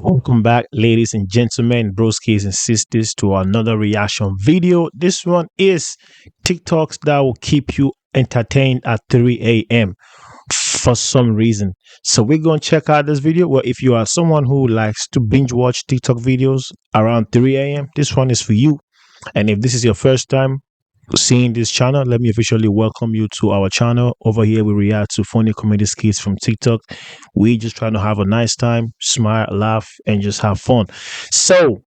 Welcome back, ladies and gentlemen, broskis and sisters, to another reaction video. This one is TikToks that will keep you entertained at 3 a.m. for some reason. So we're going to check out this video. Well, if you are someone who likes to binge watch TikTok videos around 3 a.m., this one is for you. And if this is your first time seeing this channel, let me officially welcome you to our channel. Over here, we react to funny comedy skits from TikTok. We just trying to have a nice time, smile, laugh, and just have fun. So,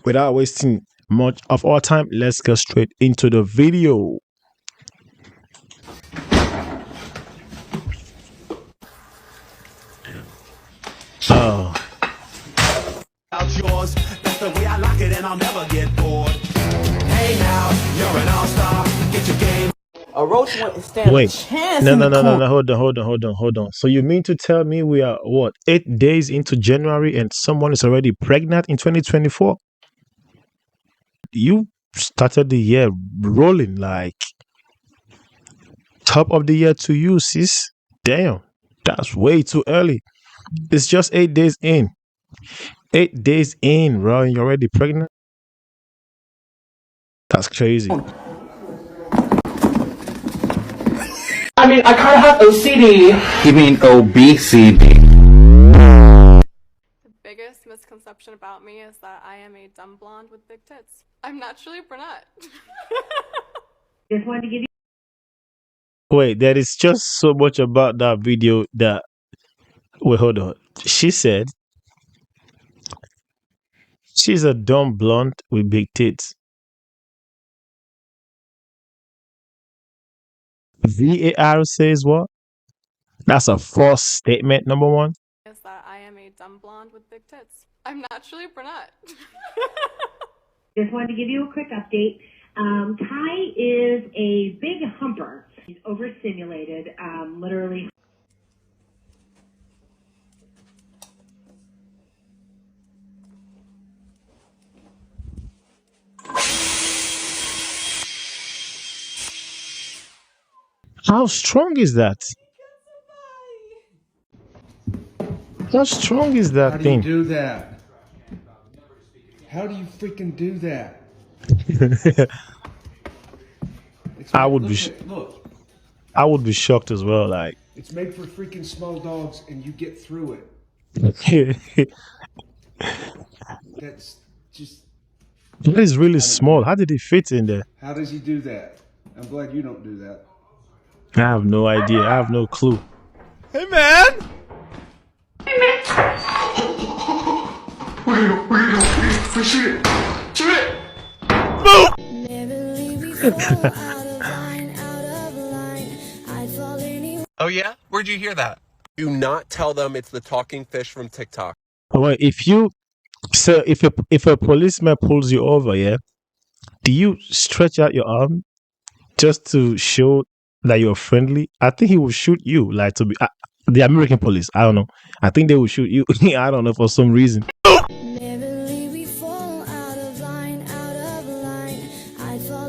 without wasting much of our time, let's get straight into the video. Oh, Out yours, that's the way I like it, and I'll never get bored. Hey now, you're an all-star. Get your game. A roach wouldn't stand a wait. chance No, in no, the no, no, corner. no. Hold on. So you mean to tell me we are what 8 days into January and someone is already pregnant in 2024? You started the year rolling like top of the year to you, sis. Damn, that's way too early. It's just 8 days in. 8 days in, bro, and you're already pregnant? That's crazy. I mean, I kind of have OCD. You mean obesity? The biggest misconception about me is that I am a dumb blonde with big tits. I'm naturally brunette. Just wanted to give you Wait, there is just so much about that video that. Wait, hold on. She said she's a dumb blonde with big tits. VAR says what? That's a false statement, number one. Is that I am a dumb blonde with big tits. I'm naturally brunette. just wanted to give you a quick update. Kai is a big humper. He's overstimulated, literally. How strong is that? How strong is How that do you thing? do that? How do you freaking do that? I would be Look, I would be shocked as well. Like, it's made for freaking small dogs, and you get through it. That's just. that is really small. How did it fit in there? How does he do that? I'm glad you don't do that. I have no idea. I have no clue. Hey man. Oh yeah? Where'd you hear that? Do not tell them it's the talking fish from TikTok. Well, if a policeman pulls you over, yeah, do you stretch out your arm just to show that you're friendly? I think he will shoot you. Like, to be the American police. I don't know. I think they will shoot you. I don't know, for some reason.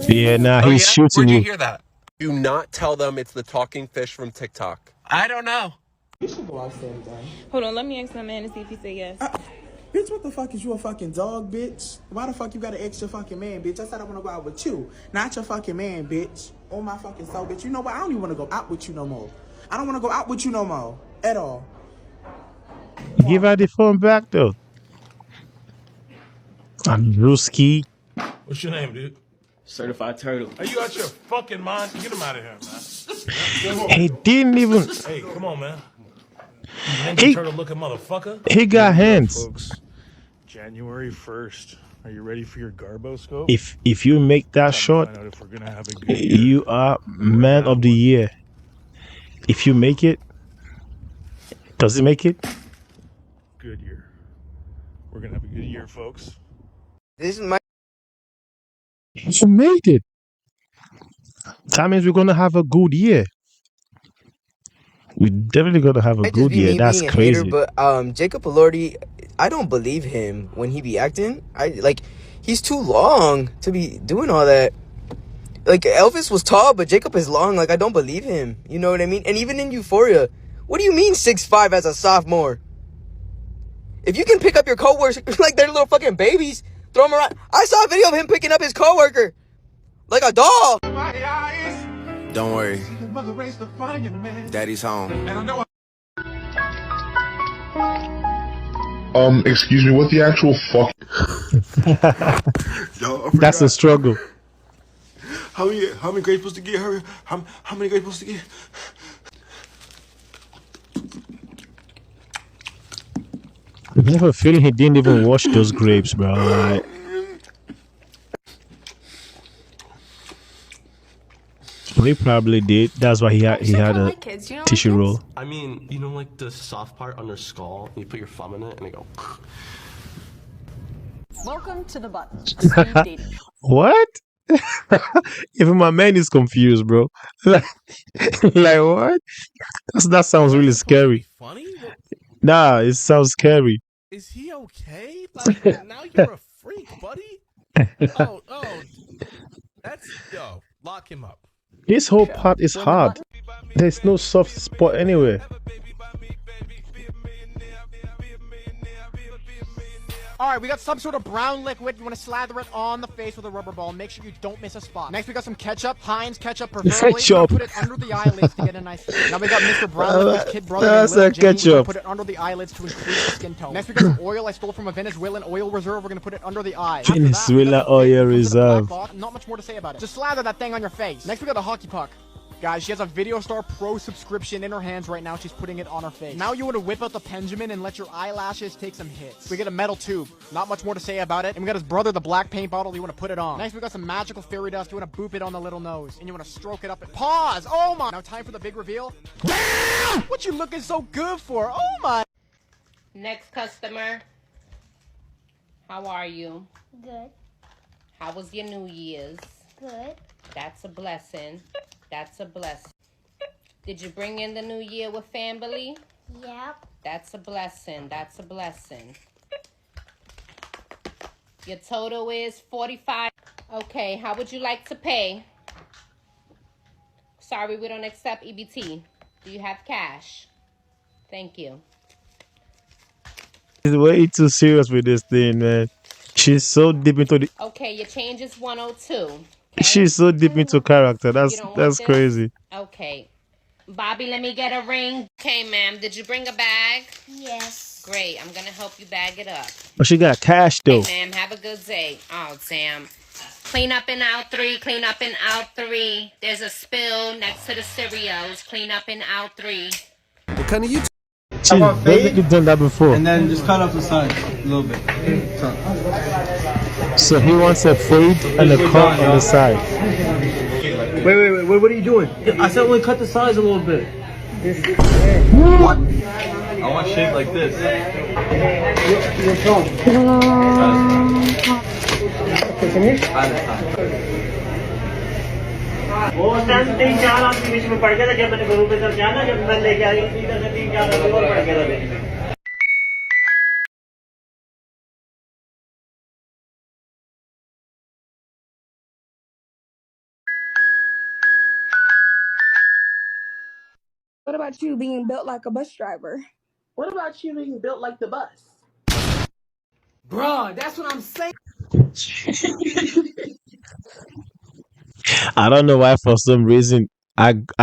Yeah, nah, Oh he's yeah? shooting Where'd you you. hear that? Do not tell them it's the talking fish from TikTok. I don't know. Hold on, let me ask my man to see if he say yes. Bitch, what the fuck is you a fucking dog, bitch? Why the fuck you gotta ask your fucking man, bitch? I said I wanna go out with you, not your fucking man, bitch. On my fucking soul, bitch. You know what? I don't even wanna go out with you no more. I don't wanna go out with you no more. At all. Give her the phone back, though. Andruski. What's your name, dude? Certified turtle. Are you out your fucking mind? Get him out of here, man. He didn't even. Hey, come on, man. You He- Ninja Turtle looking motherfucker. He got hands. Folks, January 1st. Are you ready for your Garbo scope? If you make that shot, Find out if we're gonna have a good year. you are man of the year. If you make it, does it make it? Good year. We're gonna have a good year, folks. This is my. If you made it, that means we're gonna have a good year. We're definitely gonna have a Might just good be year. me That's being a crazy. hater, but Jacob Elordi, I don't believe him when he be acting. He's too long to be doing all that. Like, Elvis was tall, but Jacob is long. Like, I don't believe him. You know what I mean? And even in Euphoria, what do you mean 6'5" as a sophomore? If you can pick up your coworkers like they're little fucking babies, throw them around. I saw a video of him picking up his coworker like a doll. Don't worry. Daddy's home. Excuse me, what the actual fuck? That's a struggle. How many grades supposed to get? How many grades supposed to get? I have a feeling he didn't even wash those grapes, bro. Like, he probably did. That's why he had a tissue roll. I mean, you know, like the soft part on their skull, and you put your thumb in it, and they go. Welcome to the button. What? Even my man is confused, bro. Like what? That sounds really scary. Funny? Nah, it sounds scary. Is he okay? Like, now you're a freak, buddy. Oh, that's lock him up. This whole part is hard. There's no soft spot anywhere. Alright, we got some sort of brown liquid. You want to slather it on the face with a rubber ball. Make sure you don't miss a spot. Next, we got some ketchup. Heinz ketchup, preferably. Ketchup. Put it under the eyelids to get a nice... Now we got Mr. Brown Liquid's kid brother. That's a ketchup. Put it under the eyelids to increase the skin tone. Next, we got some oil I stole from a Venezuelan oil reserve. We're going to put it under the eye. Venezuela oil reserve. Not much more to say about it. Just slather that thing on your face. Next, we got a hockey puck. Guys, she has a Video Star Pro subscription in her hands right now. She's putting it on her face. Now you want to whip out the Benjamin and let your eyelashes take some hits. We get a metal tube. Not much more to say about it. And we got his brother, the black paint bottle. You want to put it on. Next, we got some magical fairy dust. You want to boop it on the little nose. And you want to stroke it up and pause. Oh my. Now time for the big reveal. What you looking so good for? Oh my. Next customer. How are you? Good. How was your New Year's? Good. That's a blessing. That's a blessing. Did you bring in the new year with family? Yep. That's a blessing. That's a blessing. Your total is $45. Okay, how would you like to pay? Sorry, we don't accept EBT. Do you have cash? Thank you. He's way too serious with this thing, man. She's so deep into the... Okay, your change is 102. She's so deep into character. That's crazy. Okay. Bobby, let me get a ring. Okay, ma'am. Did you bring a bag? Yes. Great. I'm going to help you bag it up. But she got cash, though. Hey, ma'am. Have a good day. Oh, damn. Clean up in aisle 3. Clean up in aisle 3. There's a spill next to the cereals. Clean up in aisle 3. What kind of YouTube? You've done that before. And then just cut off the side a little bit. So he wants a fade and a cut on the side. Wait, what are you doing? I said only cut the sides a little bit. What? I want shape like this. वो सन 3-4 आदमी बीच में पड़ गया था जब मैंने गुरु पे तरफ जाना जब मैं लेके आई इधर से 3-4 आदमी और पड़ गया था बीच में What about you being built like a bus driver? What about you being built like the bus? Bruh, that's what I'm saying. I don't know why for some reason I got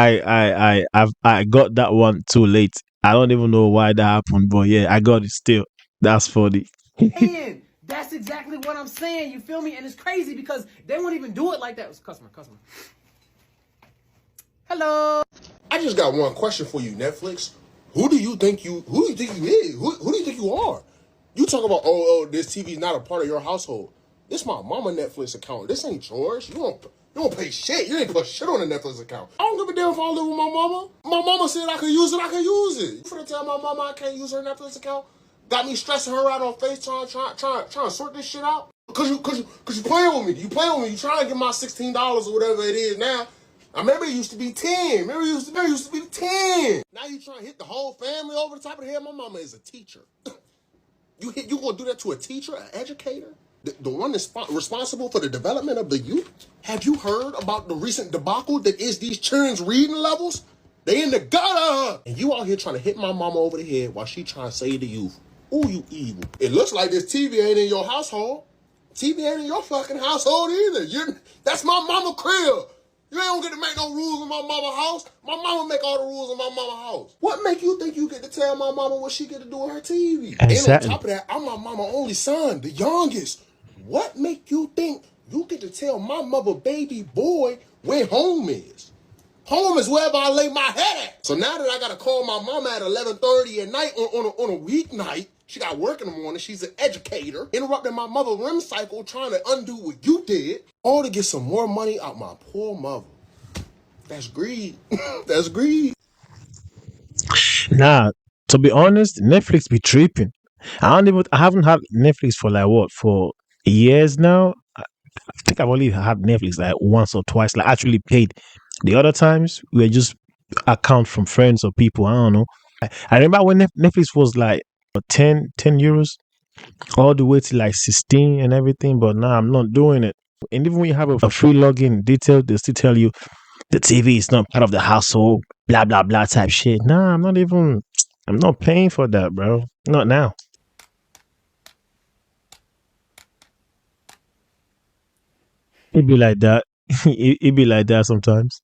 that one too late. I don't even know why that happened, but yeah, I got it still. That's funny. And that's exactly what I'm saying. You feel me? And it's crazy because they won't even do it like that. It was customer. Hello. I just got one question for you, Netflix. Who do you think you is? Who do you think you are? You talk about this TV's not a part of your household. This my mama Netflix account. This ain't yours. You don't pay shit. You ain't put shit on the Netflix account. I don't give a damn if I live with my mama. My mama said I could use it. I could use it. You finna tell my mama I can't use her Netflix account? Got me stressing her out on FaceTime, trying to sort this shit out. Cause you playing with me. You playing with me. You trying to get my $16 or whatever it is now. I remember it used to be 10. Remember it used to be 10. Now you trying to hit the whole family over the top of the head. My mama is a teacher. You gonna do that to a teacher, an educator? The one that's responsible for the development of the youth? Have you heard about the recent debacle that is these children's reading levels? They in the gutter. And you out here trying to hit my mama over the head while she trying to save the youth. Ooh, you evil. It looks like this TV ain't in your household. TV ain't in your fucking household either. That's my mama crib. You ain't gonna get to make no rules in my mama house. My mama make all the rules in my mama house. What make you think you get to tell my mama what she get to do with her TV? Exactly. And on top of that, I'm my mama only son, the youngest. What make you think you get to tell my mother baby boy where home is? Home is wherever I lay my head at. So now that I gotta call my mama at 11:30 at night on a weeknight, she got work in the morning, she's an educator, interrupting my mother's REM cycle, trying to undo what you did, all to get some more money out my poor mother. That's greed. That's greed. Nah, to be honest, Netflix be tripping. I haven't had Netflix for like what, for years now. I think I've only had Netflix like once or twice, like actually paid. The other times we were just account from friends or people. I don't know. I remember when Netflix was like 10 euros all the way to like 16 and everything, but now I'm not doing it. And even when you have a free login detail, they still tell you the TV is not part of the household, blah blah blah type shit. Nah, I'm not paying for that, bro. Not now. It be like that. It be like that sometimes.